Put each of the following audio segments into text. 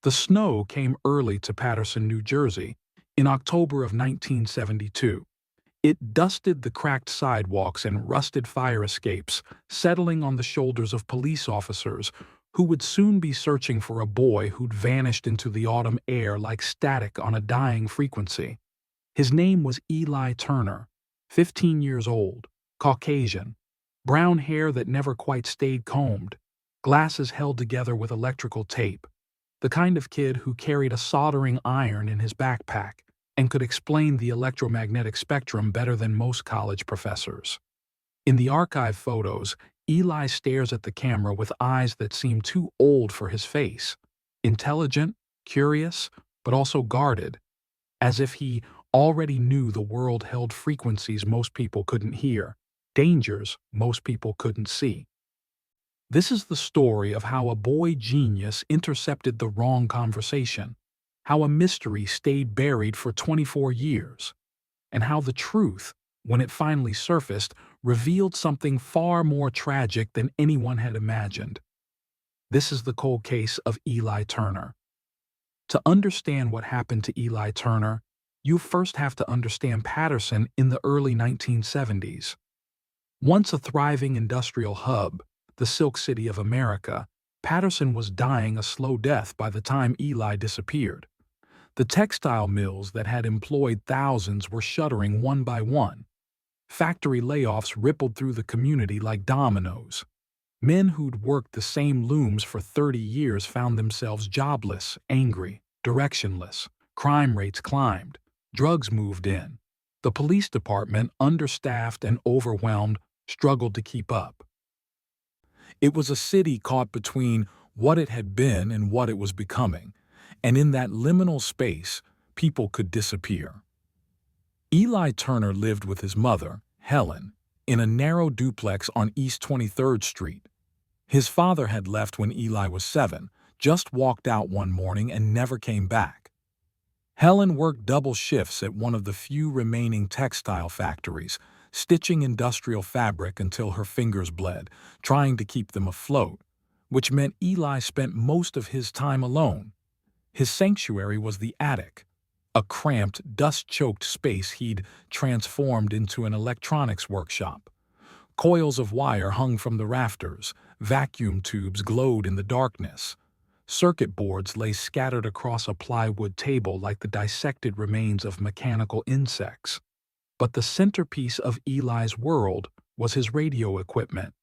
The snow came early to Patterson, New Jersey, in October of 1972. It dusted the cracked sidewalks and rusted fire escapes, settling on the shoulders of police officers who would soon be searching for a boy who'd vanished into the autumn air like static on a dying frequency. His name was Eli Turner, 15 years old, Caucasian, brown hair that never quite stayed combed, glasses held together with electrical tape, the kind of kid who carried a soldering iron in his backpack and could explain the electromagnetic spectrum better than most college professors. In the archive photos, Eli stares at the camera with eyes that seem too old for his face, intelligent, curious, but also guarded, as if he already knew the world held frequencies most people couldn't hear, dangers most people couldn't see. This is the story of how a boy genius intercepted the wrong conversation, how a mystery stayed buried for 24 years, and how the truth, when it finally surfaced, revealed something far more tragic than anyone had imagined. This is the cold case of Eli Turner. To understand what happened to Eli Turner, you first have to understand Patterson in the early 1970s. Once a thriving industrial hub, the Silk City of America, Patterson was dying a slow death by the time Eli disappeared. The textile mills that had employed thousands were shuttering one by one. Factory layoffs rippled through the community like dominoes. Men who'd worked the same looms for 30 years found themselves jobless, angry, directionless. Crime rates climbed. Drugs moved in. The police department, understaffed and overwhelmed, struggled to keep up. It was a city caught between what it had been and what it was becoming, and in that liminal space, people could disappear. Eli Turner lived with his mother, Helen, in a narrow duplex on East 23rd Street. His father had left when Eli was 7, just walked out one morning and never came back. Helen worked double shifts at one of the few remaining textile factories, stitching industrial fabric until her fingers bled, trying to keep them afloat, which meant Eli spent most of his time alone. His sanctuary was the attic, a cramped, dust-choked space he'd transformed into an electronics workshop. Coils of wire hung from the rafters, vacuum tubes glowed in the darkness. Circuit boards lay scattered across a plywood table like the dissected remains of mechanical insects. But the centerpiece of Eli's world was his radio equipment.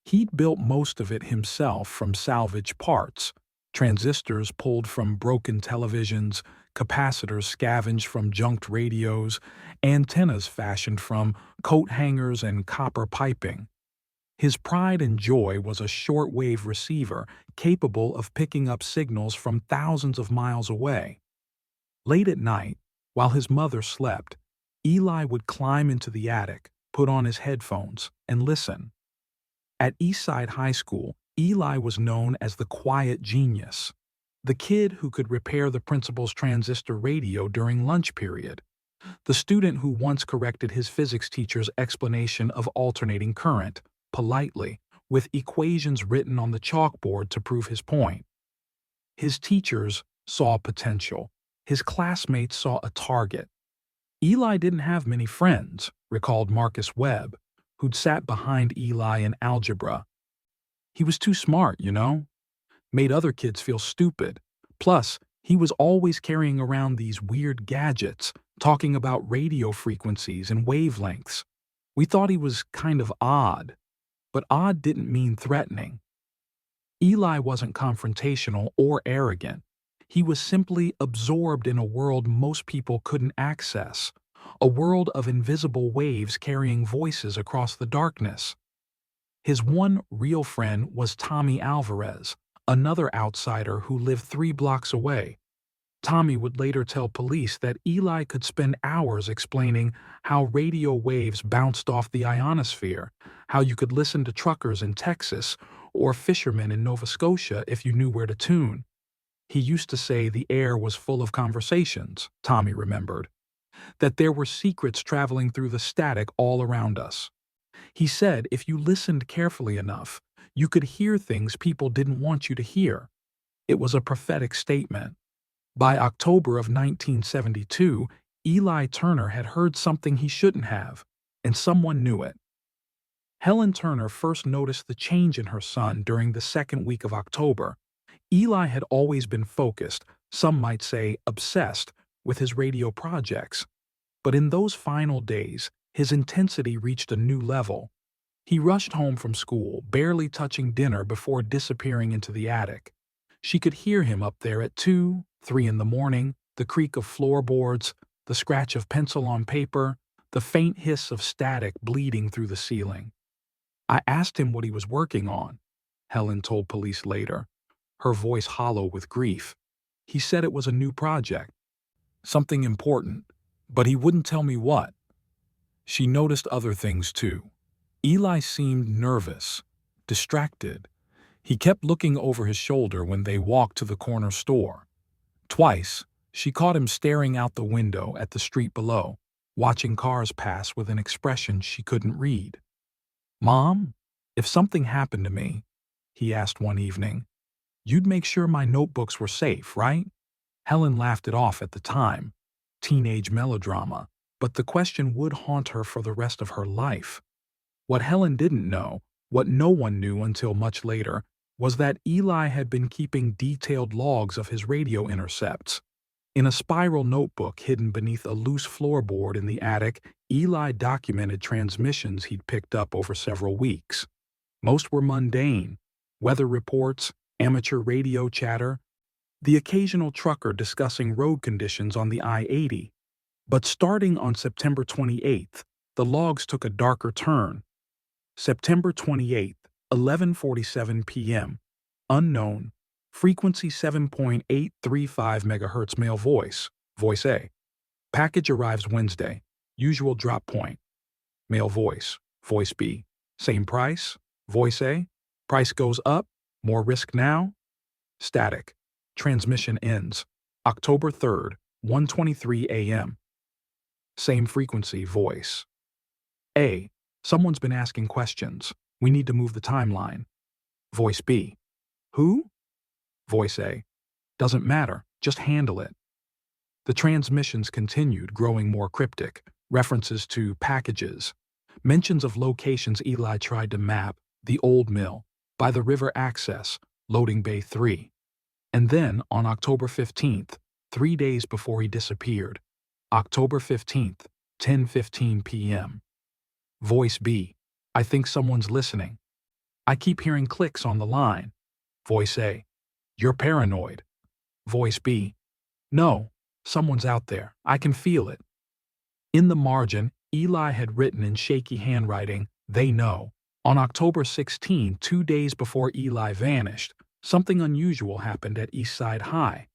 He'd built most of it himself from salvage parts, transistors pulled from broken televisions, capacitors scavenged from junked radios, antennas fashioned from coat hangers and copper piping. His pride and joy was a shortwave receiver capable of picking up signals from thousands of miles away. Late at night, while his mother slept, Eli would climb into the attic, put on his headphones, and listen. At Eastside High School, Eli was known as the quiet genius, the kid who could repair the principal's transistor radio during lunch period, the student who once corrected his physics teacher's explanation of alternating current, politely, with equations written on the chalkboard to prove his point. His teachers saw potential. His classmates saw a target. Eli didn't have many friends, recalled Marcus Webb, who'd sat behind Eli in algebra. He was too smart, made other kids feel stupid. Plus, he was always carrying around these weird gadgets, talking about radio frequencies and wavelengths. We thought he was kind of odd, but odd didn't mean threatening. Eli wasn't confrontational or arrogant. He was simply absorbed in a world most people couldn't access, a world of invisible waves carrying voices across the darkness. His one real friend was Tommy Alvarez, another outsider who lived 3 blocks away. Tommy would later tell police that Eli could spend hours explaining how radio waves bounced off the ionosphere, how you could listen to truckers in Texas or fishermen in Nova Scotia if you knew where to tune. He used to say the air was full of conversations, Tommy remembered, that there were secrets traveling through the static all around us. He said if you listened carefully enough, you could hear things people didn't want you to hear. It was a prophetic statement. By October of 1972, Eli Turner had heard something he shouldn't have, and someone knew it. Helen Turner first noticed the change in her son during the second week of October. Eli had always been focused, some might say obsessed, with his radio projects. But in those final days, his intensity reached a new level. He rushed home from school, barely touching dinner before disappearing into the attic. She could hear him up there at 2, 3 in the morning, the creak of floorboards, the scratch of pencil on paper, the faint hiss of static bleeding through the ceiling. I asked him what he was working on, Helen told police later, her voice hollow with grief. He said it was a new project, something important, but he wouldn't tell me what. She noticed other things too. Eli seemed nervous, distracted. He kept looking over his shoulder when they walked to the corner store. Twice, she caught him staring out the window at the street below, watching cars pass with an expression she couldn't read. "Mom, if something happened to me," he asked one evening, "you'd make sure my notebooks were safe, right?" Helen laughed it off at the time. Teenage melodrama. But the question would haunt her for the rest of her life. What Helen didn't know, what no one knew until much later, was that Eli had been keeping detailed logs of his radio intercepts. In a spiral notebook hidden beneath a loose floorboard in the attic, Eli documented transmissions he'd picked up over several weeks. Most were mundane: weather reports, amateur radio chatter, the occasional trucker discussing road conditions on the I-80. But starting on September 28th, the logs took a darker turn. September 28th, 11:47 p.m. Unknown. Frequency 7.835 MHz male voice. Voice A. Package arrives Wednesday. Usual drop point. Male voice. Voice B. Same price. Voice A. Price goes up. More risk now. Static. Transmission ends. October 3rd, 1:23 a.m. Same frequency. Voice A. Someone's been asking questions. We need to move the timeline. Voice B. Who? Voice A. Doesn't matter. Just handle it. The transmissions continued, growing more cryptic. References to packages. Mentions of locations Eli tried to map: the old mill, by the river access, loading bay 3. And then, on October 15th, 3 days before he disappeared, October 15th, 10:15 p.m. Voice B. I think someone's listening. I keep hearing clicks on the line. Voice A. You're paranoid. Voice B. No, someone's out there. I can feel it. In the margin, Eli had written in shaky handwriting, "They know." On October 16, 2 days before Eli vanished, something unusual happened at Eastside High.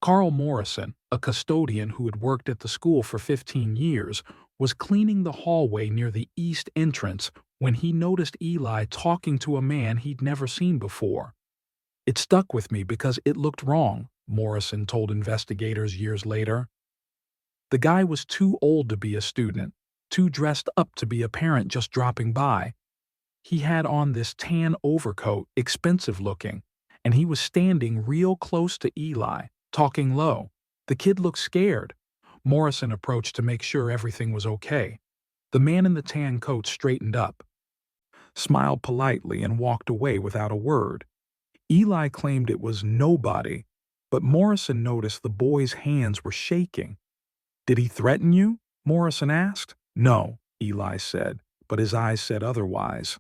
Carl Morrison, a custodian who had worked at the school for 15 years, was cleaning the hallway near the east entrance when he noticed Eli talking to a man he'd never seen before. "It stuck with me because it looked wrong," Morrison told investigators years later. The guy was too old to be a student, too dressed up to be a parent just dropping by. He had on this tan overcoat, expensive looking, and he was standing real close to Eli, talking low. The kid looked scared. Morrison approached to make sure everything was okay. The man in the tan coat straightened up, smiled politely, and walked away without a word. Eli claimed it was nobody, but Morrison noticed the boy's hands were shaking. "Did he threaten you?" Morrison asked. "No," Eli said, but his eyes said otherwise.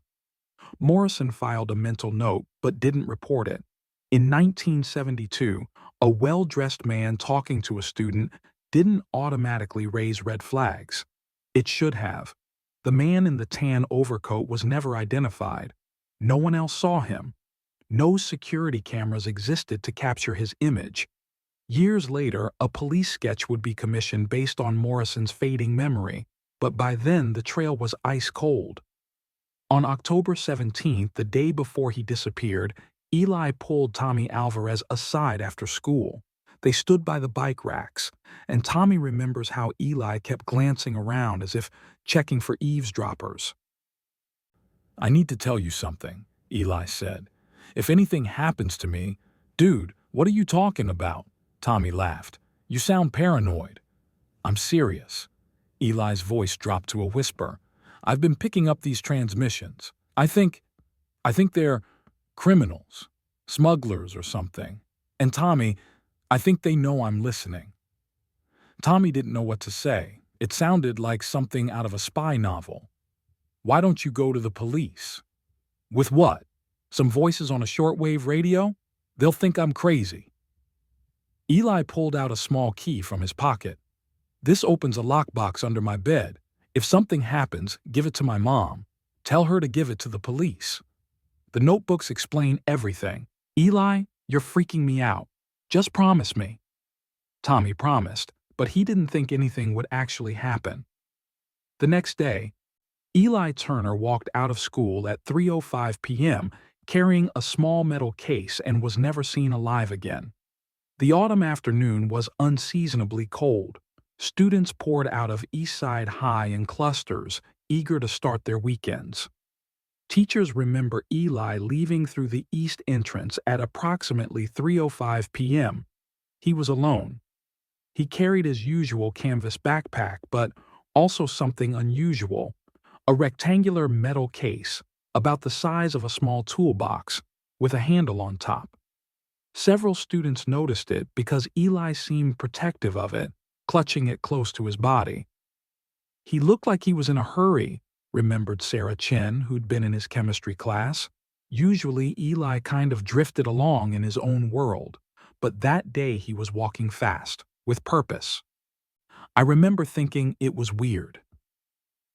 Morrison filed a mental note but didn't report it. In 1972, a well-dressed man talking to a student didn't automatically raise red flags. It should have. The man in the tan overcoat was never identified. No one else saw him. No security cameras existed to capture his image. Years later, a police sketch would be commissioned based on Morrison's fading memory, but by then the trail was ice cold. On October 17th, the day before he disappeared, Eli pulled Tommy Alvarez aside after school. They stood by the bike racks, and Tommy remembers how Eli kept glancing around as if checking for eavesdroppers. "I need to tell you something," Eli said. "If anything happens to me, Dude, what are you talking about? Tommy laughed. You sound paranoid. I'm serious. Eli's voice dropped to a whisper. I've been picking up these transmissions. I think they're criminals, smugglers or something. And Tommy, I think they know I'm listening. Tommy didn't know what to say. It sounded like something out of a spy novel. Why don't you go to the police? With what? Some voices on a shortwave radio? They'll think I'm crazy. Eli pulled out a small key from his pocket. This opens a lockbox under my bed. If something happens, give it to my mom. Tell her to give it to the police. The notebooks explain everything. Eli, you're freaking me out. Just promise me. Tommy promised, but he didn't think anything would actually happen. The next day, Eli Turner walked out of school at 3:05 p.m. carrying a small metal case and was never seen alive again. The autumn afternoon was unseasonably cold. Students poured out of Eastside High in clusters, eager to start their weekends. Teachers remember Eli leaving through the east entrance at approximately 3:05 p.m. He was alone. He carried his usual canvas backpack, but also something unusual, a rectangular metal case, about the size of a small toolbox, with a handle on top. Several students noticed it because Eli seemed protective of it, clutching it close to his body. He looked like he was in a hurry, remembered Sarah Chen, who'd been in his chemistry class. Usually, Eli kind of drifted along in his own world, but that day he was walking fast, with purpose. I remember thinking it was weird.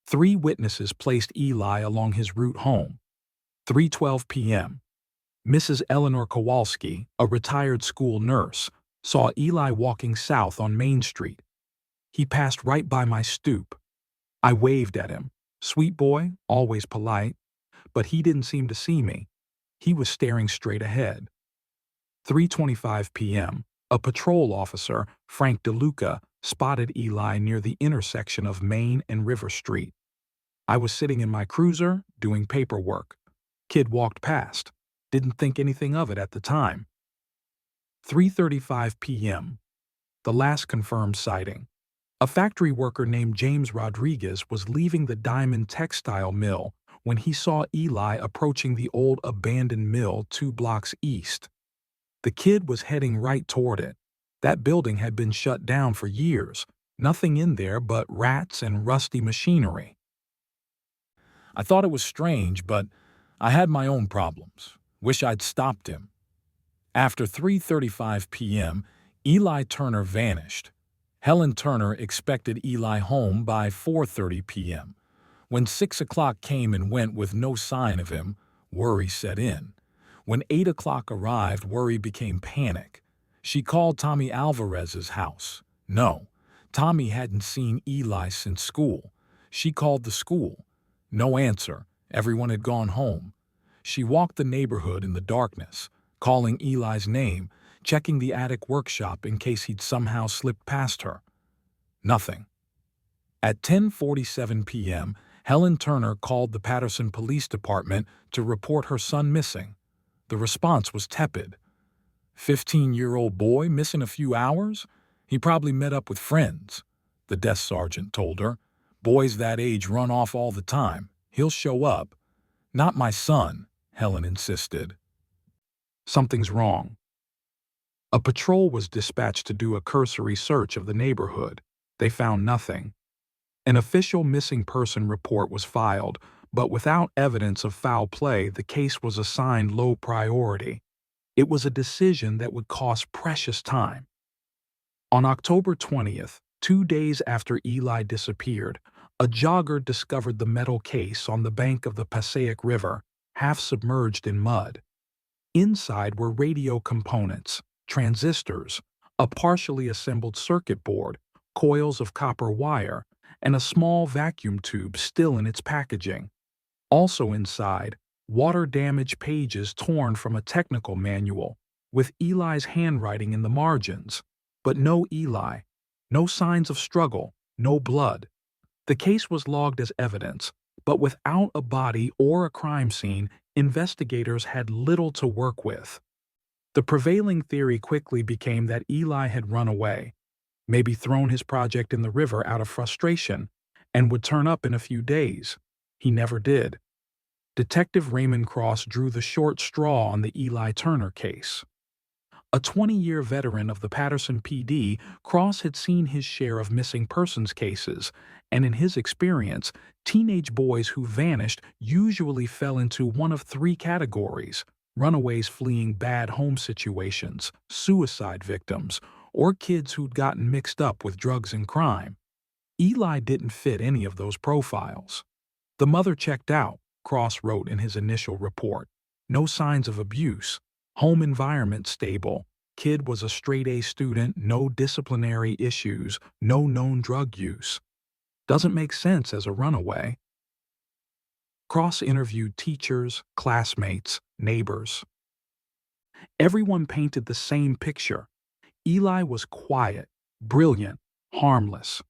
3 witnesses placed Eli along his route home. 3:12 p.m. Mrs. Eleanor Kowalski, a retired school nurse, saw Eli walking south on Main Street. He passed right by my stoop. I waved at him. Sweet boy, always polite, but he didn't seem to see me. He was staring straight ahead. 3:25 p.m. A patrol officer, Frank DeLuca, spotted Eli near the intersection of Main and River Street. I was sitting in my cruiser, doing paperwork. Kid walked past. Didn't think anything of it at the time. 3:35 p.m. The last confirmed sighting. A factory worker named James Rodriguez was leaving the Diamond Textile Mill when he saw Eli approaching the old abandoned mill 2 blocks east. The kid was heading right toward it. That building had been shut down for years. Nothing in there but rats and rusty machinery. I thought it was strange, but I had my own problems. Wish I'd stopped him. After 3:35 p.m., Eli Turner vanished. Helen Turner expected Eli home by 4:30 p.m. When 6 o'clock came and went with no sign of him, worry set in. When 8 o'clock arrived, worry became panic. She called Tommy Alvarez's house. No, Tommy hadn't seen Eli since school. She called the school. No answer. Everyone had gone home. She walked the neighborhood in the darkness, calling Eli's name, checking the attic workshop in case he'd somehow slipped past her. Nothing. At 10:47 p.m., Helen Turner called the Patterson Police Department to report her son missing. The response was tepid. 15-year-old boy missing a few hours? He probably met up with friends, the desk sergeant told her. Boys that age run off all the time. He'll show up. Not my son, Helen insisted. Something's wrong. A patrol was dispatched to do a cursory search of the neighborhood. They found nothing. An official missing person report was filed, but without evidence of foul play, the case was assigned low priority. It was a decision that would cost precious time. On October 20th, 2 days after Eli disappeared, a jogger discovered the metal case on the bank of the Passaic River, half submerged in mud. Inside were radio components, transistors, a partially assembled circuit board, coils of copper wire, and a small vacuum tube still in its packaging. Also inside, water-damaged pages torn from a technical manual, with Eli's handwriting in the margins. But no Eli, no signs of struggle, no blood. The case was logged as evidence, but without a body or a crime scene, investigators had little to work with. The prevailing theory quickly became that Eli had run away, maybe thrown his project in the river out of frustration, and would turn up in a few days. He never did. Detective Raymond Cross drew the short straw on the Eli Turner case. A 20-year veteran of the Patterson PD, Cross had seen his share of missing persons cases, and in his experience, teenage boys who vanished usually fell into one of three categories: runaways fleeing bad home situations, suicide victims, or kids who'd gotten mixed up with drugs and crime. Eli didn't fit any of those profiles. The mother checked out, Cross wrote in his initial report. No signs of abuse. Home environment stable. Kid was a straight-A student, no disciplinary issues, no known drug use. Doesn't make sense as a runaway. Cross interviewed teachers, classmates, neighbors. Everyone painted the same picture. Eli was quiet, brilliant, harmless.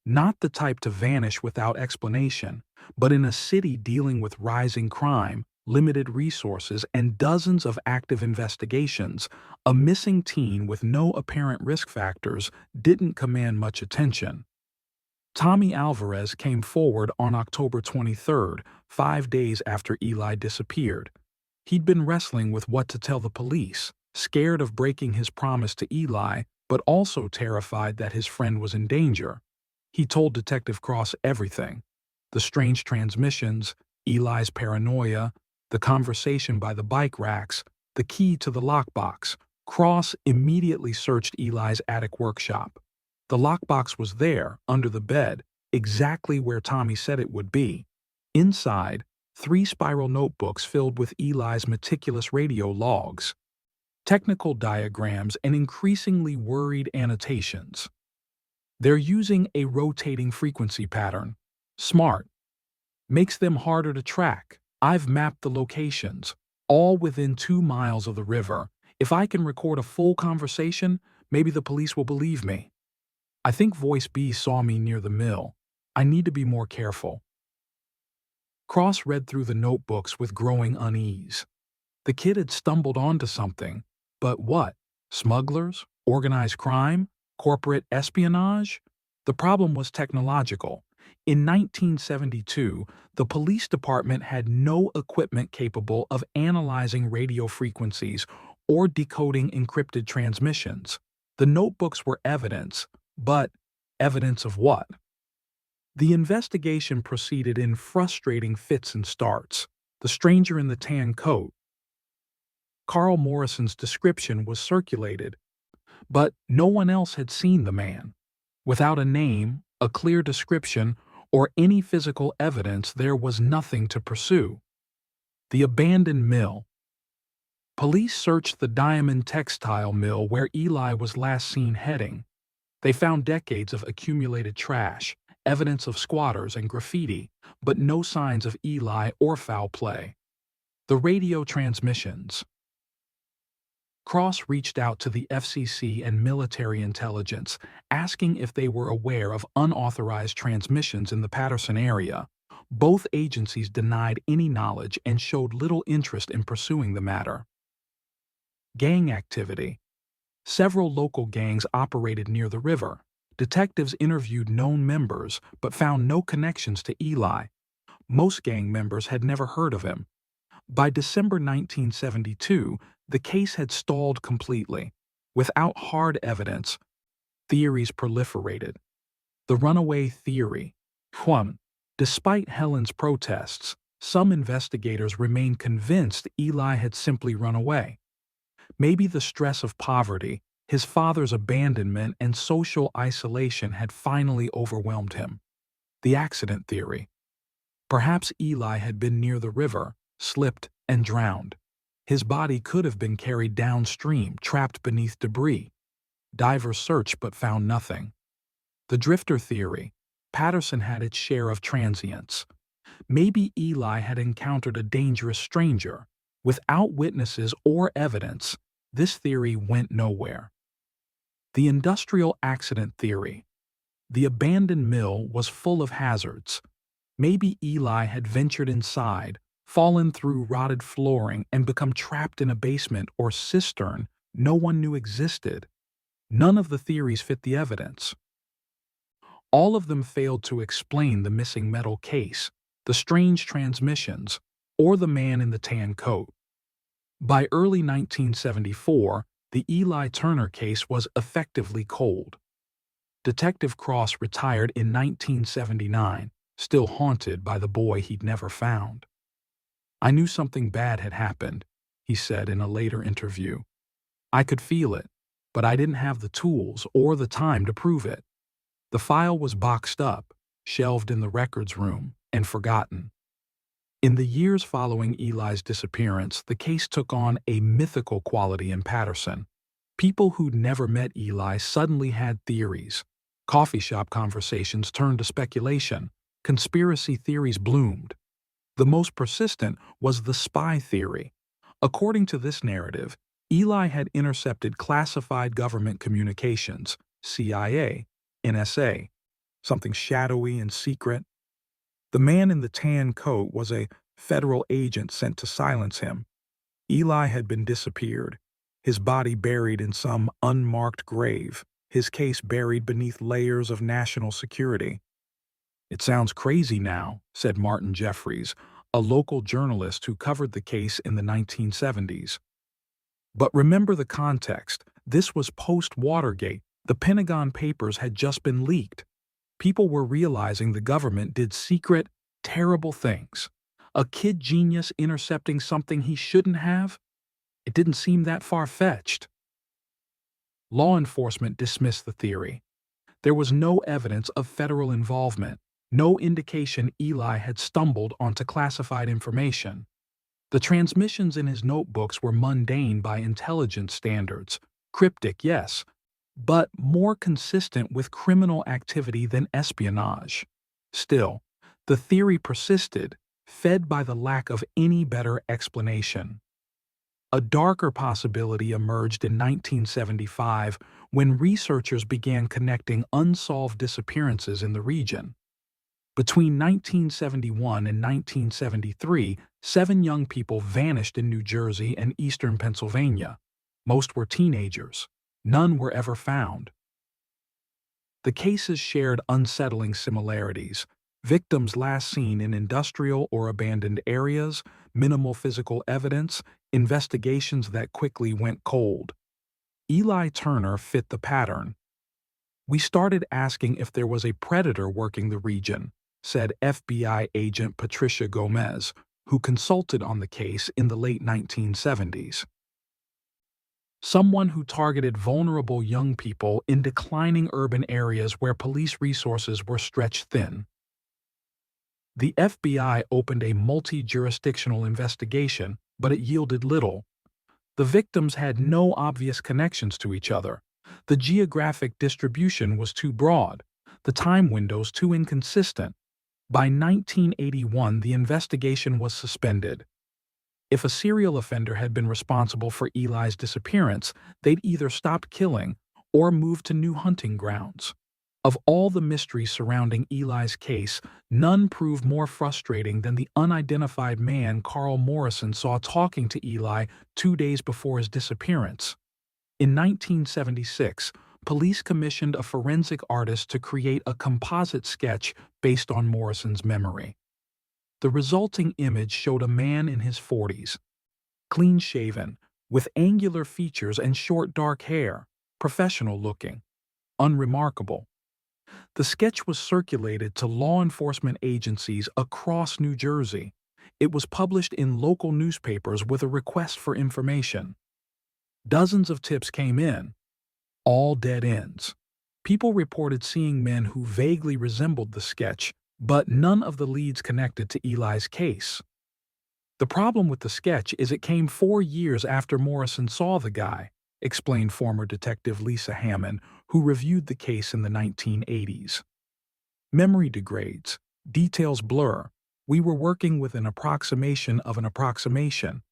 Not the type to vanish without explanation, but in a city dealing with rising crime, limited resources, and dozens of active investigations, a missing teen with no apparent risk factors didn't command much attention. Tommy Alvarez came forward on October 23rd, 5 days after Eli disappeared. He'd been wrestling with what to tell the police, scared of breaking his promise to Eli, but also terrified that his friend was in danger. He told Detective Cross everything: the strange transmissions, Eli's paranoia, the conversation by the bike racks, the key to the lockbox. Cross immediately searched Eli's attic workshop. The lockbox was there, under the bed, exactly where Tommy said it would be. Inside, 3 spiral notebooks filled with Eli's meticulous radio logs, technical diagrams, and increasingly worried annotations. They're using a rotating frequency pattern. Smart. Makes them harder to track. I've mapped the locations, all within 2 miles of the river. If I can record a full conversation, maybe the police will believe me. I think Voice B saw me near the mill. I need to be more careful. Cross read through the notebooks with growing unease. The kid had stumbled onto something, but what? Smugglers? Organized crime? Corporate espionage? The problem was technological. In 1972, the police department had no equipment capable of analyzing radio frequencies or decoding encrypted transmissions. The notebooks were evidence, but evidence of what? The investigation proceeded in frustrating fits and starts. The stranger in the tan coat. Carl Morrison's description was circulated, but no one else had seen the man. Without a name, a clear description, or any physical evidence, there was nothing to pursue. The abandoned mill. Police searched the Diamond Textile Mill where Eli was last seen heading. They found decades of accumulated trash, evidence of squatters and graffiti, but no signs of Eli or foul play. The radio transmissions. Cross reached out to the FCC and military intelligence, asking if they were aware of unauthorized transmissions in the Patterson area. Both agencies denied any knowledge and showed little interest in pursuing the matter. Gang activity. Several local gangs operated near the river. Detectives interviewed known members but found no connections to Eli. Most gang members had never heard of him. By December 1972, the case had stalled completely. Without hard evidence, theories proliferated. The runaway theory. Despite Helen's protests, some investigators remained convinced Eli had simply run away. Maybe the stress of poverty, his father's abandonment, and social isolation had finally overwhelmed him. The accident theory. Perhaps Eli had been near the river, slipped, and drowned. His body could have been carried downstream, trapped beneath debris. Divers searched but found nothing. The drifter theory. Patterson had its share of transients. Maybe Eli had encountered a dangerous stranger. Without witnesses or evidence, this theory went nowhere. The industrial accident theory. The abandoned mill was full of hazards. Maybe Eli had ventured inside, fallen through rotted flooring, and become trapped in a basement or cistern no one knew existed. None of the theories fit the evidence. All of them failed to explain the missing metal case, the strange transmissions, or the man in the tan coat. By early 1974, the Eli Turner case was effectively cold. Detective Cross retired in 1979, still haunted by the boy he'd never found. "I knew something bad had happened," he said in a later interview. "I could feel it, but I didn't have the tools or the time to prove it. The file was boxed up, shelved in the records room, and forgotten." In the years following Eli's disappearance, the case took on a mythical quality in Patterson. People who'd never met Eli suddenly had theories. Coffee shop conversations turned to speculation. Conspiracy theories bloomed. The most persistent was the spy theory. According to this narrative, Eli had intercepted classified government communications, CIA, NSA, something shadowy and secret. The man in the tan coat was a federal agent sent to silence him. Eli had been disappeared, his body buried in some unmarked grave, his case buried beneath layers of national security. "It sounds crazy now," said Martin Jeffries, a local journalist who covered the case in the 1970s. But remember the context. This was post-Watergate. The Pentagon Papers had just been leaked. People were realizing the government did secret, terrible things. A kid genius intercepting something he shouldn't have? It didn't seem that far-fetched. Law enforcement dismissed the theory. There was no evidence of federal involvement, no indication Eli had stumbled onto classified information. The transmissions in his notebooks were mundane by intelligence standards, cryptic, yes, but more consistent with criminal activity than espionage. Still, the theory persisted, fed by the lack of any better explanation. A darker possibility emerged in 1975 when researchers began connecting unsolved disappearances in the region. Between 1971 and 1973, 7 young people vanished in New Jersey and eastern Pennsylvania. Most were teenagers. None were ever found. The cases shared unsettling similarities. Victims last seen in industrial or abandoned areas, minimal physical evidence, investigations that quickly went cold. Eli Turner fit the pattern. "We started asking if there was a predator working the region," said FBI agent Patricia Gomez, who consulted on the case in the late 1970s. "Someone who targeted vulnerable young people in declining urban areas where police resources were stretched thin." The FBI opened a multi-jurisdictional investigation, but it yielded little. The victims had no obvious connections to each other. The geographic distribution was too broad, the time windows too inconsistent. By 1981, the investigation was suspended. If a serial offender had been responsible for Eli's disappearance, they'd either stopped killing or moved to new hunting grounds. Of all the mysteries surrounding Eli's case, none proved more frustrating than the unidentified man Carl Morrison saw talking to Eli 2 days before his disappearance. In 1976, police commissioned a forensic artist to create a composite sketch based on Morrison's memory. The resulting image showed a man in his 40s, clean-shaven, with angular features and short dark hair, professional-looking, unremarkable. The sketch was circulated to law enforcement agencies across New Jersey. It was published in local newspapers with a request for information. Dozens of tips came in, all dead ends. People reported seeing men who vaguely resembled the sketch, but none of the leads connected to Eli's case. "The problem with the sketch is it came 4 years after Morrison saw the guy," explained former detective Lisa Hammond, who reviewed the case in the 1980s. "Memory degrades, details blur. We were working with an approximation of an approximation.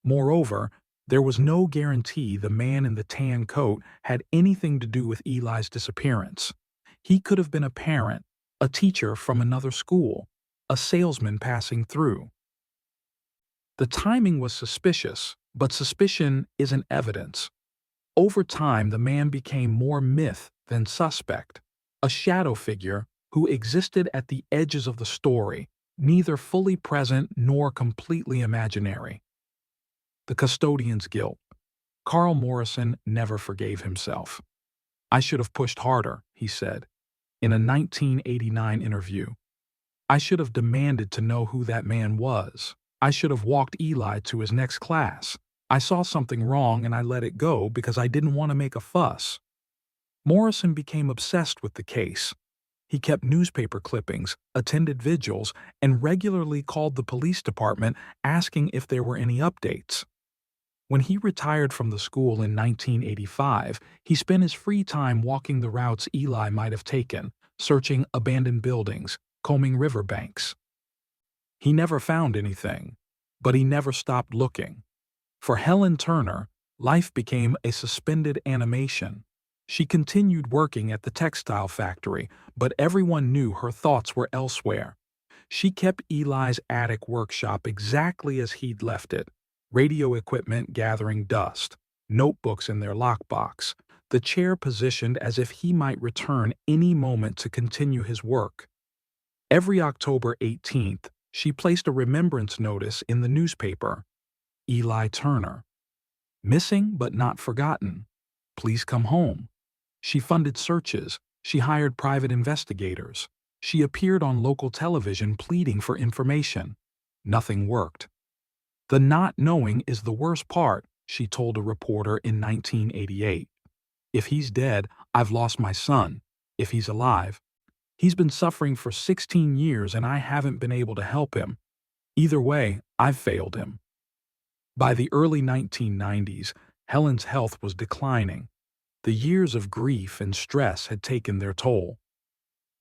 Moreover, there was no guarantee the man in the tan coat had anything to do with Eli's disappearance. He could have been a parent, a teacher from another school, a salesman passing through." The timing was suspicious, but suspicion isn't evidence. Over time, the man became more myth than suspect, a shadow figure who existed at the edges of the story, neither fully present nor completely imaginary. The custodian's guilt. Carl Morrison never forgave himself. "I should have pushed harder," he said in a 1989 interview. "I should have demanded to know who that man was. I should have walked Eli to his next class. I saw something wrong and I let it go because I didn't want to make a fuss." Morrison became obsessed with the case. He kept newspaper clippings, attended vigils, and regularly called the police department asking if there were any updates. When he retired from the school in 1985, he spent his free time walking the routes Eli might have taken, searching abandoned buildings, combing riverbanks. He never found anything, but he never stopped looking. For Helen Turner, life became a suspended animation. She continued working at the textile factory, but everyone knew her thoughts were elsewhere. She kept Eli's attic workshop exactly as he'd left it, radio equipment gathering dust, notebooks in their lockbox, the chair positioned as if he might return any moment to continue his work. Every October 18th, she placed a remembrance notice in the newspaper. "Eli Turner. Missing but not forgotten. Please come home." She funded searches. She hired private investigators. She appeared on local television pleading for information. Nothing worked. "The not knowing is the worst part," she told a reporter in 1988. "If he's dead, I've lost my son. If he's alive, he's been suffering for 16 years and I haven't been able to help him. Either way, I've failed him." By the early 1990s, Helen's health was declining. The years of grief and stress had taken their toll.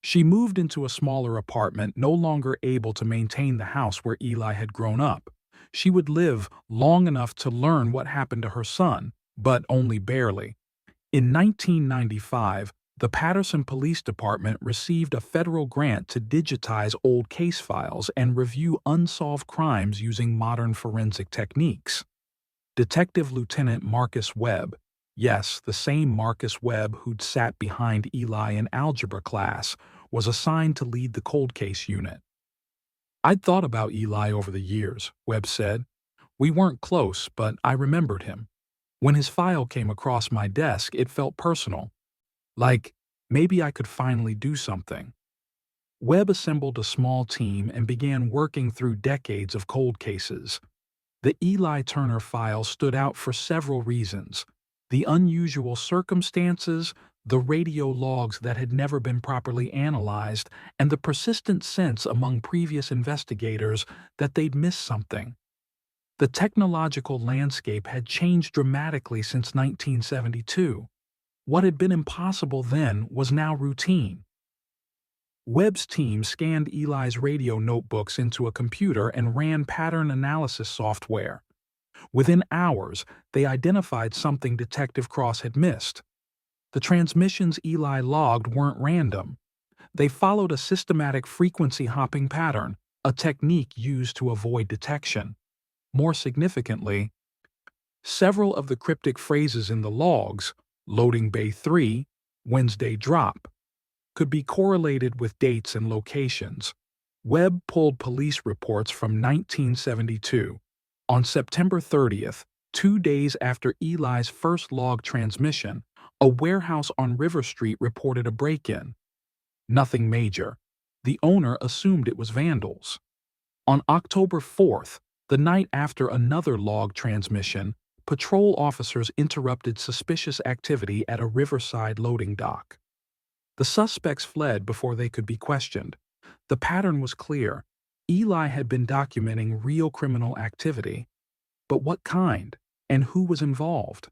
She moved into a smaller apartment, no longer able to maintain the house where Eli had grown up. She would live long enough to learn what happened to her son, but only barely. In 1995, the Patterson Police Department received a federal grant to digitize old case files and review unsolved crimes using modern forensic techniques. Detective Lieutenant Marcus Webb, yes, the same Marcus Webb who'd sat behind Eli in algebra class, was assigned to lead the cold case unit. "I'd thought about Eli over the years," Webb said. "We weren't close, but I remembered him. When his file came across my desk, it felt personal. Like, maybe I could finally do something." Webb assembled a small team and began working through decades of cold cases. The Eli Turner file stood out for several reasons: the unusual circumstances, the radio logs that had never been properly analyzed, and the persistent sense among previous investigators that they'd missed something. The technological landscape had changed dramatically since 1972. What had been impossible then was now routine. Webb's team scanned Eli's radio notebooks into a computer and ran pattern analysis software. Within hours, they identified something Detective Cross had missed. The transmissions Eli logged weren't random. They followed a systematic frequency-hopping pattern, a technique used to avoid detection. More significantly, several of the cryptic phrases in the logs, "Loading Bay 3, Wednesday drop," could be correlated with dates and locations. Webb pulled police reports from 1972. On September 30th, 2 days after Eli's first log transmission, a warehouse on River Street reported a break-in. Nothing major. The owner assumed it was vandals. On October 4th, the night after another log transmission, patrol officers interrupted suspicious activity at a riverside loading dock. The suspects fled before they could be questioned. The pattern was clear. Eli had been documenting real criminal activity. But what kind, and who was involved?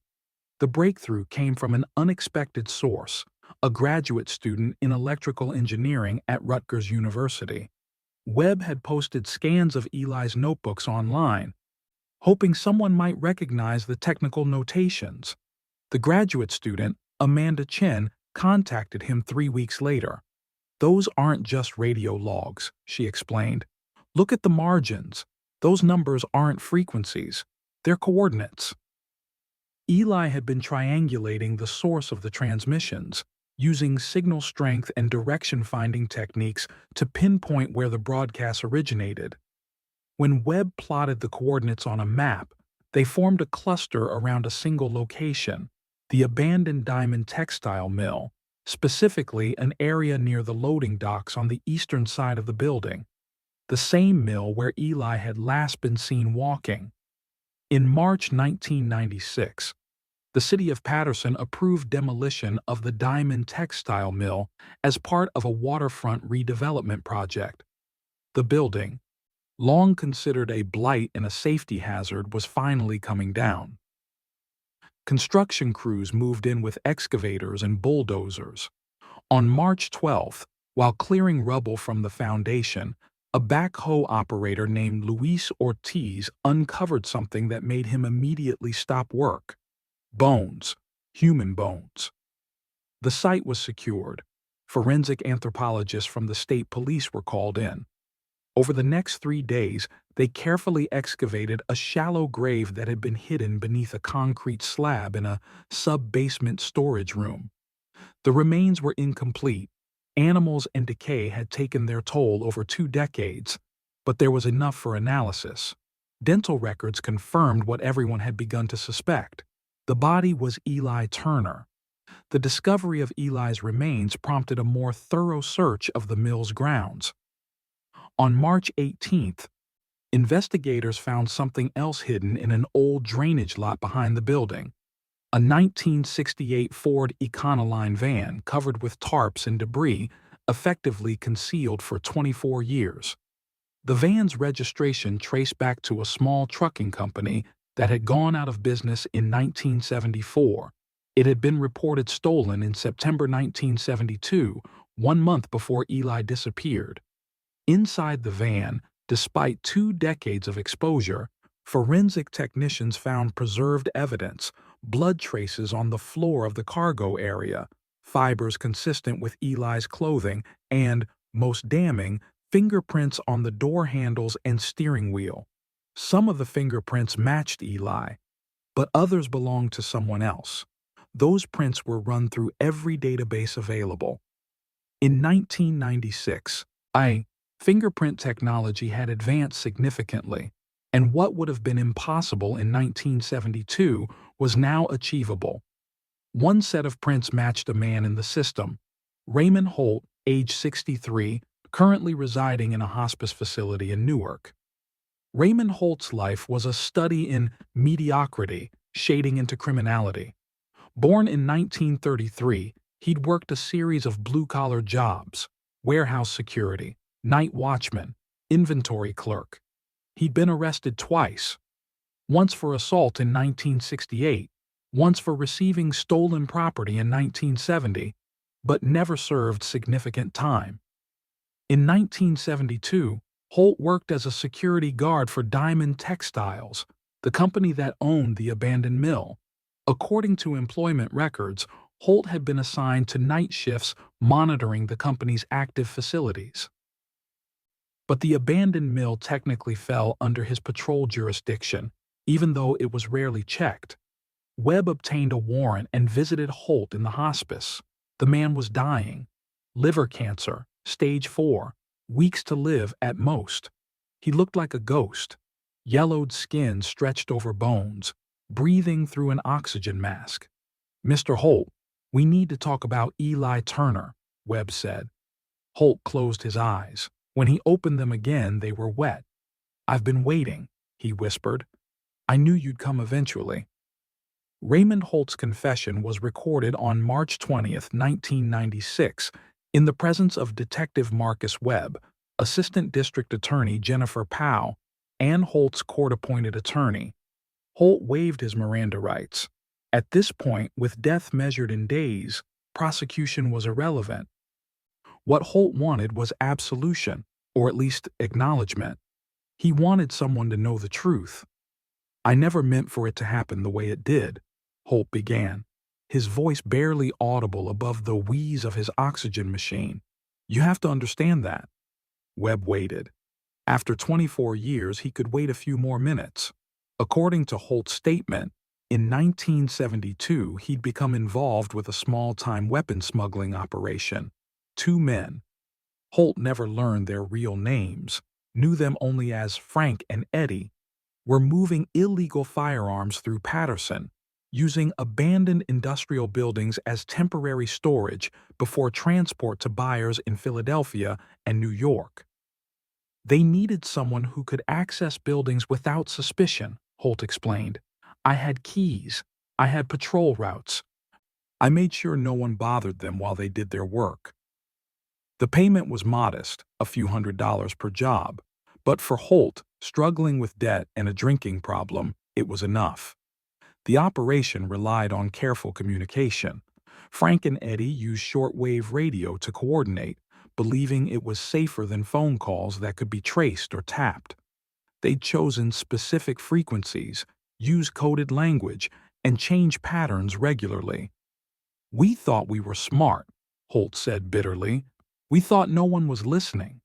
The breakthrough came from an unexpected source, a graduate student in electrical engineering at Rutgers University. Webb had posted scans of Eli's notebooks online, hoping someone might recognize the technical notations. The graduate student, Amanda Chen, contacted him 3 weeks later. "Those aren't just radio logs," she explained. "Look at the margins. Those numbers aren't frequencies, they're coordinates. Eli had been triangulating the source of the transmissions, using signal strength and direction-finding techniques to pinpoint where the broadcast originated. When Webb plotted the coordinates on a map, they formed a cluster around a single location, the abandoned diamond textile mill, specifically an area near the loading docks on the eastern side of the building, the same mill where Eli had last been seen walking. In March 1996, the city of Patterson approved demolition of the diamond textile mill as part of a waterfront redevelopment project. The building, long considered a blight and a safety hazard, was finally coming down. Construction crews moved in with excavators and bulldozers. On March 12th, while clearing rubble from the foundation, a backhoe operator named Luis Ortiz uncovered something that made him immediately stop work. Bones. Human bones. The site was secured. Forensic anthropologists from the state police were called in. Over the next 3 days, they carefully excavated a shallow grave that had been hidden beneath a concrete slab in a sub-basement storage room. The remains were incomplete. Animals and decay had taken their toll over 2 decades, but there was enough for analysis. Dental records confirmed what everyone had begun to suspect. The body was Eli Turner. The discovery of Eli's remains prompted a more thorough search of the mill's grounds. On March 18th, investigators found something else hidden in an old drainage lot behind the building. A 1968 Ford Econoline van covered with tarps and debris, effectively concealed for 24 years. The van's registration traced back to a small trucking company that had gone out of business in 1974. It had been reported stolen in September 1972, 1 month before Eli disappeared. Inside the van, despite 2 decades of exposure, forensic technicians found preserved evidence, blood traces on the floor of the cargo area, fibers consistent with Eli's clothing, and, most damning, fingerprints on the door handles and steering wheel. Some of the fingerprints matched Eli, but others belonged to someone else. Those prints were run through every database available. In 1996, fingerprint technology had advanced significantly, and what would have been impossible in 1972 was now achievable. One set of prints matched a man in the system, Raymond Holt, age 63, currently residing in a hospice facility in Newark. Raymond Holt's life was a study in mediocrity, shading into criminality. Born in 1933, he'd worked a series of blue-collar jobs: warehouse security, night watchman, inventory clerk. He'd been arrested twice, once for assault in 1968, once for receiving stolen property in 1970, but never served significant time. In 1972, Holt worked as a security guard for Diamond Textiles, the company that owned the abandoned mill. According to employment records, Holt had been assigned to night shifts monitoring the company's active facilities. But the abandoned mill technically fell under his patrol jurisdiction, even though it was rarely checked. Webb obtained a warrant and visited Holt in the hospice. The man was dying. Liver cancer, stage 4, weeks to live at most. He looked like a ghost. Yellowed skin stretched over bones, breathing through an oxygen mask. "Mr. Holt, we need to talk about Eli Turner," Webb said. Holt closed his eyes. When he opened them again, they were wet. "I've been waiting," he whispered. "I knew you'd come eventually." Raymond Holt's confession was recorded on March 20th, 1996, in the presence of Detective Marcus Webb, Assistant District Attorney Jennifer Powell, and Holt's court-appointed attorney. Holt waived his Miranda rights. At this point, with death measured in days, prosecution was irrelevant. What Holt wanted was absolution, or at least acknowledgement. He wanted someone to know the truth. "I never meant for it to happen the way it did," Holt began, his voice barely audible above the wheeze of his oxygen machine. "You have to understand that." Webb waited. After 24 years, he could wait a few more minutes. According to Holt's statement, in 1972, he'd become involved with a small-time weapon smuggling operation. Two men. Holt never learned their real names, knew them only as Frank and Eddie, were moving illegal firearms through Patterson, using abandoned industrial buildings as temporary storage before transport to buyers in Philadelphia and New York. They needed someone who could access buildings without suspicion, Holt explained. I had keys. I had patrol routes. I made sure no one bothered them while they did their work. The payment was modest, a few $100s per job, but for Holt, struggling with debt and a drinking problem, it was enough. The operation relied on careful communication. Frank and Eddie used shortwave radio to coordinate, believing it was safer than phone calls that could be traced or tapped. They'd chosen specific frequencies, used coded language, and changed patterns regularly. We thought we were smart, Holt said bitterly. We thought no one was listening.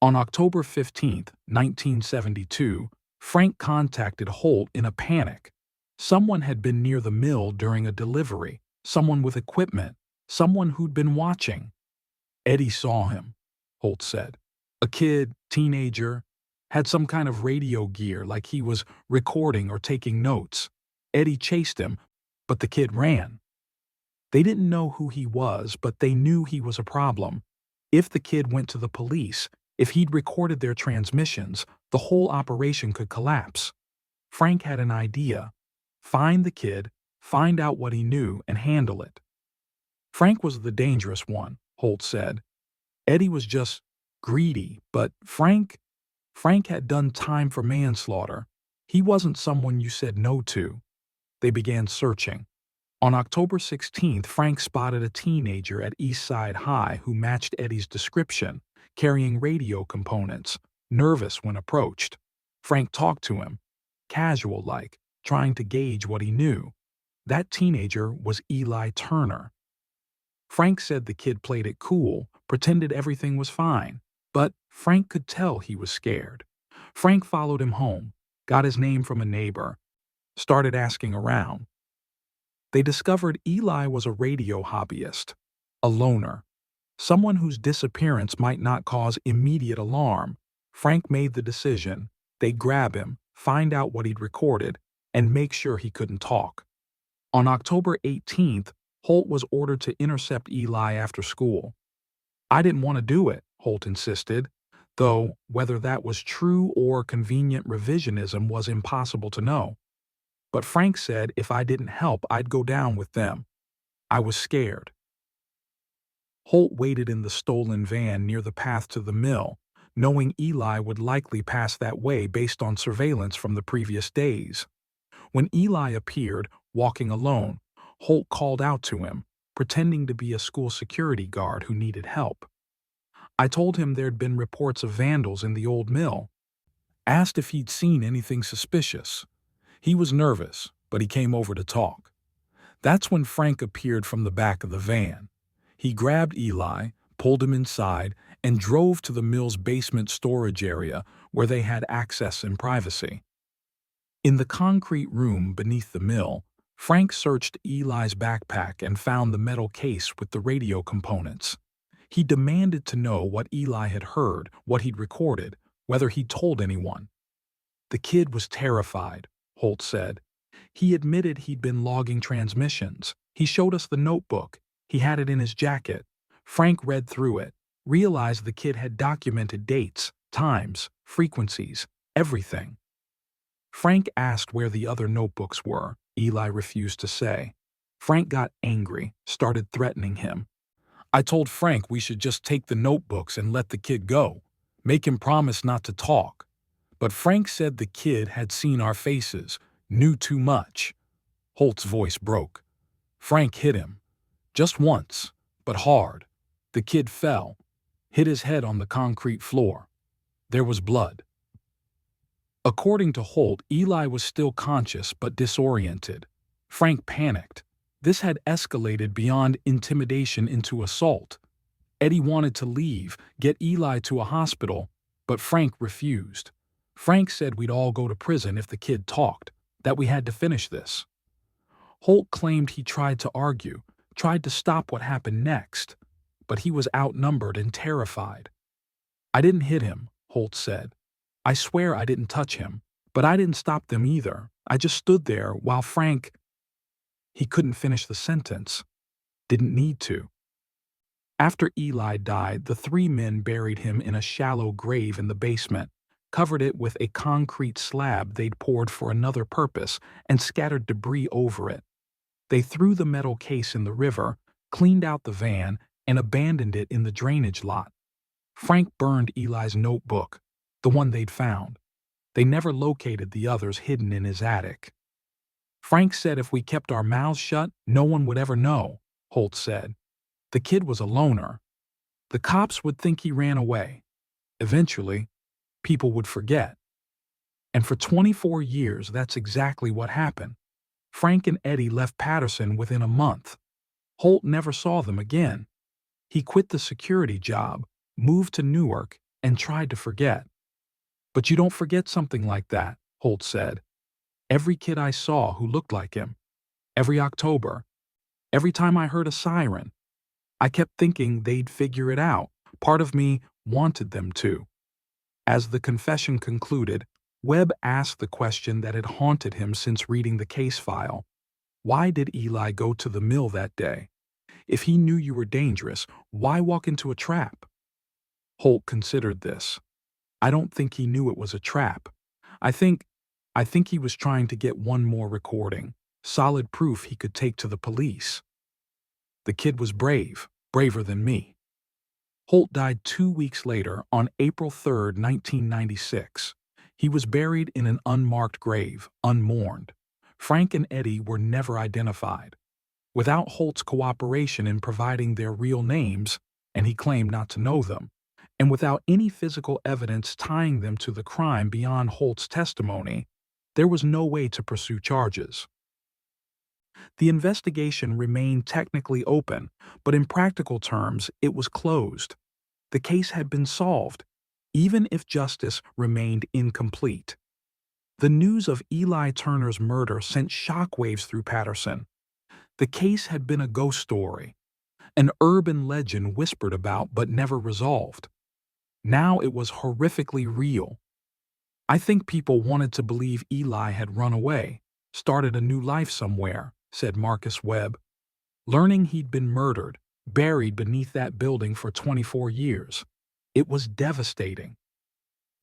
On October 15, 1972, Frank contacted Holt in a panic. Someone had been near the mill during a delivery, someone with equipment, someone who'd been watching. Eddie saw him, Holt said. A kid, teenager, had some kind of radio gear like he was recording or taking notes. Eddie chased him, but the kid ran. They didn't know who he was, but they knew he was a problem. If the kid went to the police, if he'd recorded their transmissions, the whole operation could collapse. Frank had an idea. Find the kid, find out what he knew, and handle it. Frank was the dangerous one, Holt said. Eddie was just greedy, but Frank had done time for manslaughter. He wasn't someone you said no to. They began searching. On October 16th, Frank spotted a teenager at East Side High who matched Eddie's description, carrying radio components, nervous when approached. Frank talked to him, casual-like, trying to gauge what he knew. That teenager was Eli Turner. Frank said the kid played it cool, pretended everything was fine, but Frank could tell he was scared. Frank followed him home, got his name from a neighbor, started asking around. They discovered Eli was a radio hobbyist, a loner, someone whose disappearance might not cause immediate alarm. Frank made the decision. They'd grab him, find out what he'd recorded, and make sure he couldn't talk. On October 18th, Holt was ordered to intercept Eli after school. I didn't want to do it, Holt insisted, though whether that was true or convenient revisionism was impossible to know. But Frank said if I didn't help, I'd go down with them. I was scared. Holt waited in the stolen van near the path to the mill, knowing Eli would likely pass that way based on surveillance from the previous days. When Eli appeared, walking alone, Holt called out to him, pretending to be a school security guard who needed help. I told him there'd been reports of vandals in the old mill. Asked if he'd seen anything suspicious. He was nervous, but he came over to talk. That's when Frank appeared from the back of the van. He grabbed Eli, pulled him inside, and drove to the mill's basement storage area where they had access and privacy. In the concrete room beneath the mill, Frank searched Eli's backpack and found the metal case with the radio components. He demanded to know what Eli had heard, what he'd recorded, whether he'd told anyone. The kid was terrified, Holt said. He admitted he'd been logging transmissions. He showed us the notebook. He had it in his jacket. Frank read through it, realized the kid had documented dates, times, frequencies, everything. Frank asked where the other notebooks were. Eli refused to say. Frank got angry, started threatening him. I told Frank we should just take the notebooks and let the kid go, make him promise not to talk. But Frank said the kid had seen our faces, knew too much. Holt's voice broke. Frank hit him. Just once, but hard. The kid fell, hit his head on the concrete floor. There was blood. According to Holt, Eli was still conscious but disoriented. Frank panicked. This had escalated beyond intimidation into assault. Eddie wanted to leave, get Eli to a hospital, but Frank refused. Frank said we'd all go to prison if the kid talked, that we had to finish this. Holt claimed he tried to argue, tried to stop what happened next, but he was outnumbered and terrified. I didn't hit him, Holt said. I swear I didn't touch him, but I didn't stop them either. I just stood there while Frank— He couldn't finish the sentence. Didn't need to. After Eli died, the three men buried him in a shallow grave in the basement, covered it with a concrete slab they'd poured for another purpose, and scattered debris over it. They threw the metal case in the river, cleaned out the van, and abandoned it in the drainage lot. Frank burned Eli's notebook, the one they'd found. They never located the others hidden in his attic. Frank said if we kept our mouths shut, no one would ever know, Holt said. The kid was a loner. The cops would think he ran away. Eventually, people would forget. And for 24 years, that's exactly what happened. Frank and Eddie left Patterson within a month. Holt never saw them again. He quit the security job, moved to Newark, and tried to forget. But you don't forget something like that, Holt said. Every kid I saw who looked like him, every October, every time I heard a siren, I kept thinking they'd figure it out. Part of me wanted them to. As the confession concluded, Webb asked the question that had haunted him since reading the case file. Why did Eli go to the mill that day? If he knew you were dangerous, why walk into a trap? Holt considered this. I don't think he knew it was a trap. I think he was trying to get one more recording, solid proof he could take to the police. The kid was brave, braver than me. Holt died 2 weeks later on April 3, 1996. He was buried in an unmarked grave, unmourned. Frank and Eddie were never identified. Without Holt's cooperation in providing their real names, and he claimed not to know them, and without any physical evidence tying them to the crime beyond Holt's testimony, there was no way to pursue charges. The investigation remained technically open, but in practical terms, it was closed. The case had been solved, even if justice remained incomplete. The news of Eli Turner's murder sent shockwaves through Patterson. The case had been a ghost story, an urban legend whispered about but never resolved. Now it was horrifically real. I think people wanted to believe Eli had run away, started a new life somewhere, said Marcus Webb. Learning he'd been murdered, buried beneath that building for 24 years. It was devastating.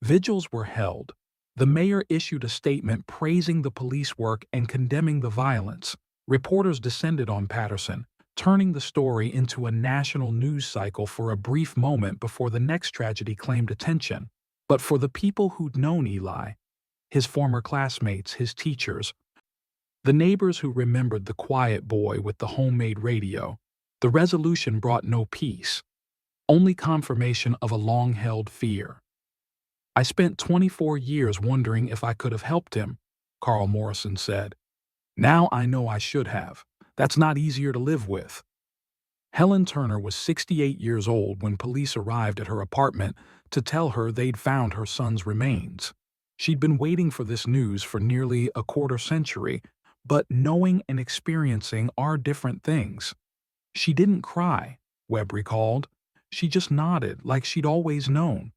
Vigils were held. The mayor issued a statement praising the police work and condemning the violence. Reporters descended on Patterson, turning the story into a national news cycle for a brief moment before the next tragedy claimed attention. But for the people who'd known Eli, his former classmates, his teachers, the neighbors who remembered the quiet boy with the homemade radio, the resolution brought no peace, only confirmation of a long-held fear. I spent 24 years wondering if I could have helped him, Carl Morrison said. Now I know I should have. That's not easier to live with. Helen Turner was 68 years old when police arrived at her apartment to tell her they'd found her son's remains. She'd been waiting for this news for nearly a quarter century, but knowing and experiencing are different things. She didn't cry, Webb recalled. She just nodded like she'd always known.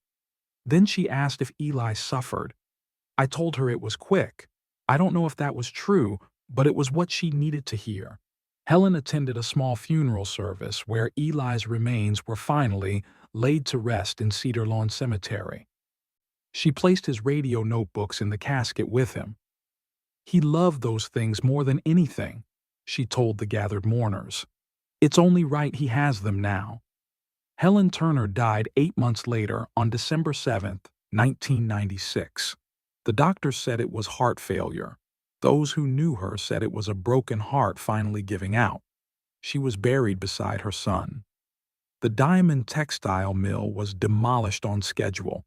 Then she asked if Eli suffered. I told her it was quick. I don't know if that was true, but it was what she needed to hear. Helen attended a small funeral service where Eli's remains were finally laid to rest in Cedar Lawn Cemetery. She placed his radio notebooks in the casket with him. He loved those things more than anything, she told the gathered mourners. It's only right he has them now. Helen Turner died 8 months later on December 7, 1996. The doctors said it was heart failure. Those who knew her said it was a broken heart finally giving out. She was buried beside her son. The Diamond Textile Mill was demolished on schedule.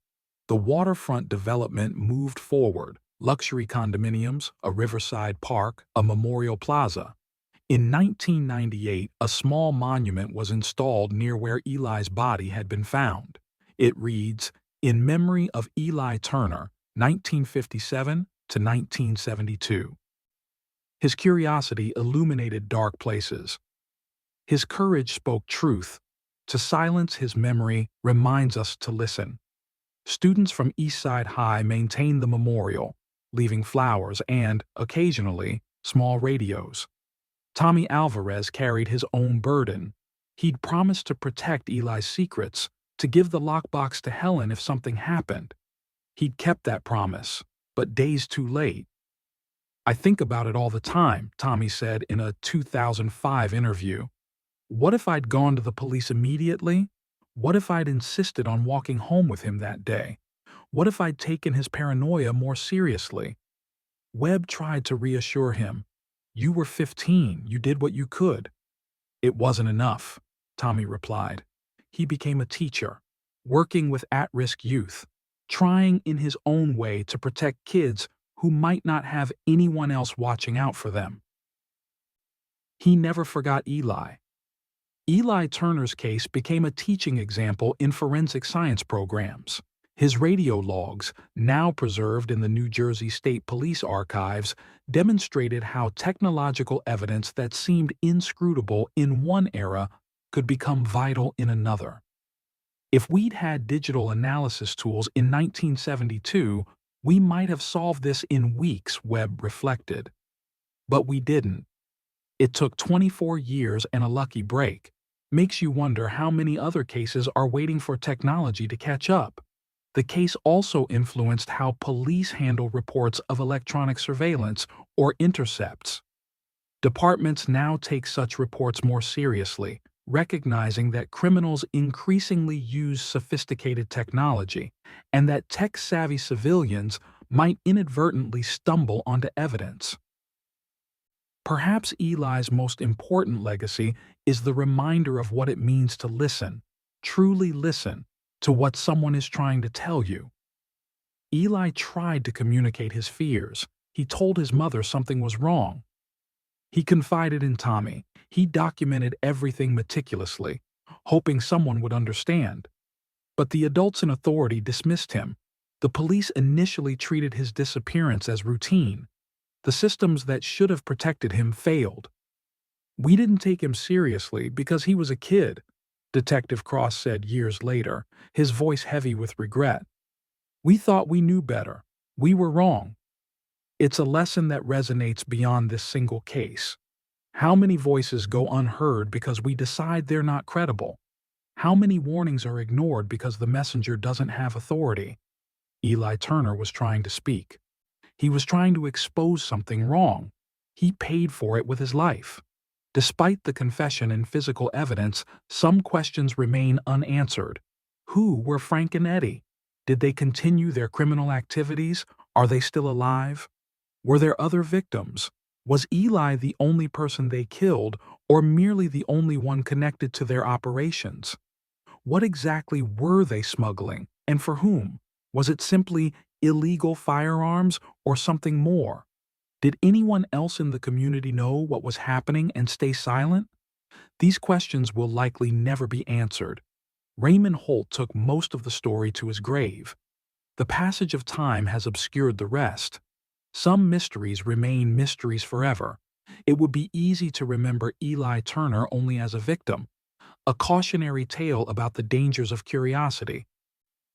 The waterfront development moved forward, luxury condominiums, a riverside park, a memorial plaza. In 1998, a small monument was installed near where Eli's body had been found. It reads, in memory of Eli Turner, 1957 to 1972. His curiosity illuminated dark places. His courage spoke truth. To silence his memory reminds us to listen. Students from Eastside High maintained the memorial, leaving flowers and, occasionally, small radios. Tommy Alvarez carried his own burden. He'd promised to protect Eli's secrets, to give the lockbox to Helen if something happened. He'd kept that promise, but days too late. "I think about it all the time," Tommy said in a 2005 interview. "What if I'd gone to the police immediately? What if I'd insisted on walking home with him that day? What if I'd taken his paranoia more seriously?" Webb tried to reassure him. "You were 15, you did what you could." "It wasn't enough," Tommy replied. He became a teacher, working with at-risk youth, trying in his own way to protect kids who might not have anyone else watching out for them. He never forgot Eli. Eli Turner's case became a teaching example in forensic science programs. His radio logs, now preserved in the New Jersey State Police Archives, demonstrated how technological evidence that seemed inscrutable in one era could become vital in another. If we'd had digital analysis tools in 1972, we might have solved this in weeks, Webb reflected. But we didn't. It took 24 years and a lucky break. Makes you wonder how many other cases are waiting for technology to catch up. The case also influenced how police handle reports of electronic surveillance or intercepts. Departments now take such reports more seriously, recognizing that criminals increasingly use sophisticated technology and that tech-savvy civilians might inadvertently stumble onto evidence. Perhaps Eli's most important legacy is the reminder of what it means to listen, truly listen, to what someone is trying to tell you. Eli tried to communicate his fears. He told his mother something was wrong. He confided in Tommy. He documented everything meticulously, hoping someone would understand. But the adults in authority dismissed him. The police initially treated his disappearance as routine. The systems that should have protected him failed. "We didn't take him seriously because he was a kid," Detective Cross said years later, his voice heavy with regret. "We thought we knew better. We were wrong." It's a lesson that resonates beyond this single case. How many voices go unheard because we decide they're not credible? How many warnings are ignored because the messenger doesn't have authority? Eli Turner was trying to speak. He was trying to expose something wrong. He paid for it with his life. Despite the confession and physical evidence, some questions remain unanswered. Who were Frank and Eddie? Did they continue their criminal activities? Are they still alive? Were there other victims? Was Eli the only person they killed, or merely the only one connected to their operations? What exactly were they smuggling, and for whom? Was it simply illegal firearms or something more? Did anyone else in the community know what was happening and stay silent? These questions will likely never be answered. Raymond Holt took most of the story to his grave. The passage of time has obscured the rest. Some mysteries remain mysteries forever. It would be easy to remember Eli Turner only as a victim, a cautionary tale about the dangers of curiosity,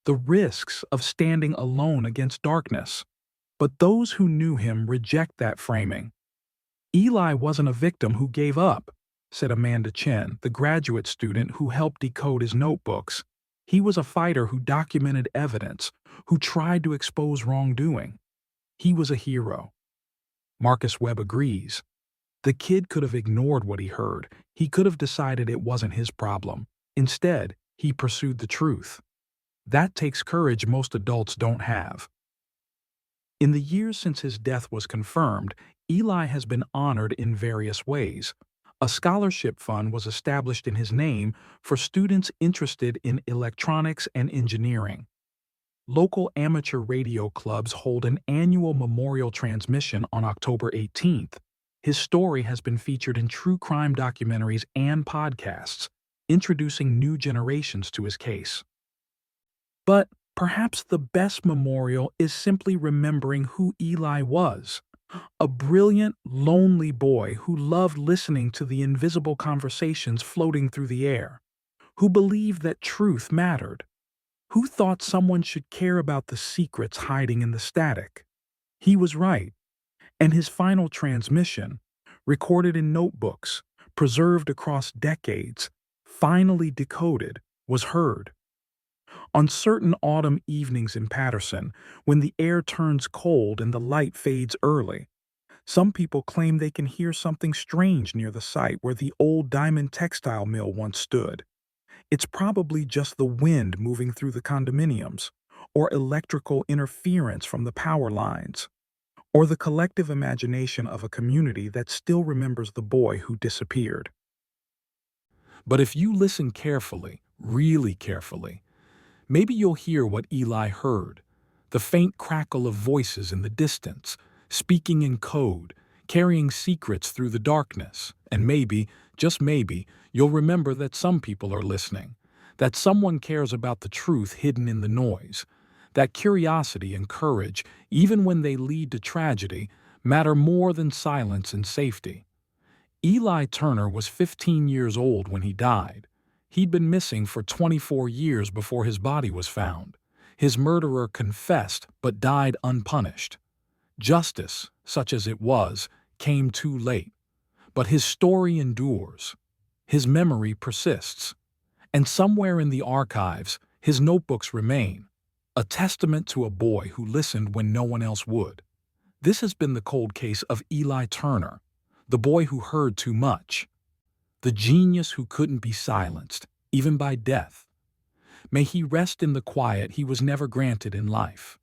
the risks of standing alone against darkness. But those who knew him reject that framing. "Eli wasn't a victim who gave up," said Amanda Chen, the graduate student who helped decode his notebooks. "He was a fighter who documented evidence, who tried to expose wrongdoing. He was a hero." Marcus Webb agrees. The kid could have ignored what he heard. He could have decided it wasn't his problem. Instead, he pursued the truth. That takes courage most adults don't have. In the years since his death was confirmed, Eli has been honored in various ways. A scholarship fund was established in his name for students interested in electronics and engineering. Local amateur radio clubs hold an annual memorial transmission on October 18th. His story has been featured in true crime documentaries and podcasts, introducing new generations to his case. But Perhaps the best memorial is simply remembering who Eli was. A brilliant, lonely boy who loved listening to the invisible conversations floating through the air, who believed that truth mattered, who thought someone should care about the secrets hiding in the static. He was right, and his final transmission, recorded in notebooks, preserved across decades, finally decoded, was heard. On certain autumn evenings in Patterson, when the air turns cold and the light fades early, some people claim they can hear something strange near the site where the old diamond textile mill once stood. It's probably just the wind moving through the condominiums, or electrical interference from the power lines, or the collective imagination of a community that still remembers the boy who disappeared. But if you listen carefully, really carefully, maybe you'll hear what Eli heard, the faint crackle of voices in the distance, speaking in code, carrying secrets through the darkness, and maybe, just maybe, you'll remember that some people are listening, that someone cares about the truth hidden in the noise, that curiosity and courage, even when they lead to tragedy, matter more than silence and safety. Eli Turner was 15 years old when he died. He'd been missing for 24 years before his body was found. His murderer confessed but died unpunished. Justice, such as it was, came too late. But his story endures. His memory persists. And somewhere in the archives, his notebooks remain, a testament to a boy who listened when no one else would. This has been the cold case of Eli Turner, the boy who heard too much, the genius who couldn't be silenced, even by death. May he rest in the quiet he was never granted in life.